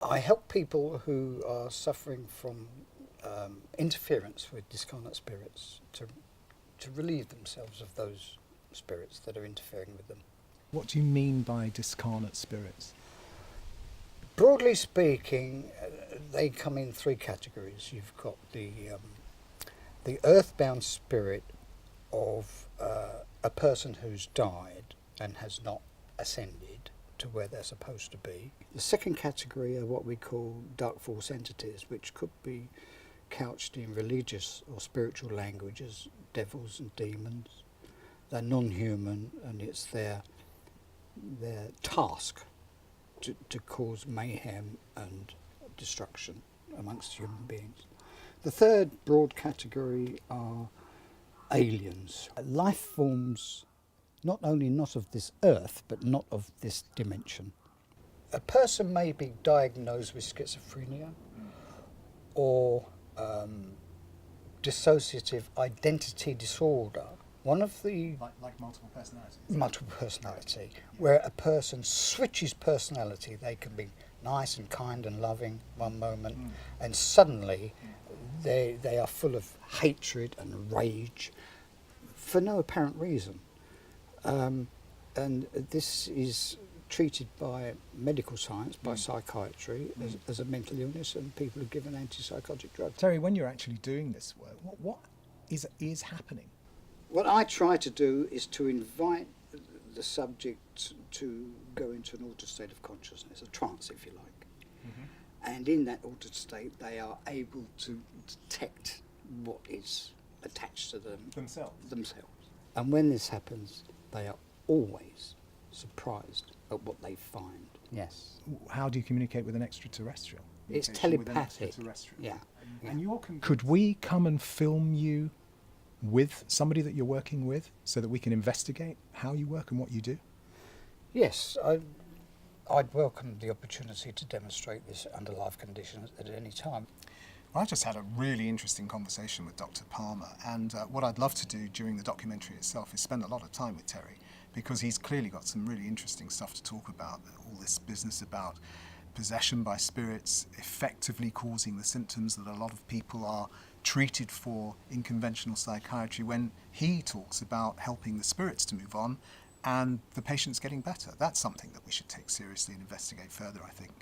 I help people who are suffering from interference with discarnate spirits to relieve themselves of those spirits that are interfering with them. What do you mean by discarnate spirits? Broadly speaking, they come in three categories. You've got the earthbound spirit of a person who's died and has not ascended to where they're supposed to be. The second category are what we call dark force entities, which could be couched in religious or spiritual language as devils and demons. They're non-human, and it's their task to cause mayhem and destruction amongst human beings. The third broad category are aliens, life forms not only not of this earth, but not of this dimension. A person may be diagnosed with schizophrenia or dissociative identity disorder. One of the Like multiple personalities? Multiple personality, where a person switches personality. They can be nice and kind and loving one moment, and suddenly they are full of hatred and rage for no apparent reason. And this is treated by medical science, by psychiatry, as a mental illness, and people are given antipsychotic drugs. Terry, when you're actually doing this work, what is happening? What I try to do is to invite the subject to go into an altered state of consciousness, a trance if you like. And in that altered state they are able to detect what is attached to them themselves. And when this happens, they are always surprised at what they find. Yes. How do you communicate with an extraterrestrial? It's Communication with an telepathic. extraterrestrial. Yeah. And could we come and film you with somebody that you're working with so that we can investigate how you work and what you do? Yes, I'd welcome the opportunity to demonstrate this under life conditions at any time. Well, I just had a really interesting conversation with Dr. Palmer, and what I'd love to do during the documentary itself is spend a lot of time with Terry, because he's clearly got some really interesting stuff to talk about. All this business about possession by spirits effectively causing the symptoms that a lot of people are treated for in conventional psychiatry, when he talks about helping the spirits to move on and the patient's getting better. That's something that we should take seriously and investigate further, I think.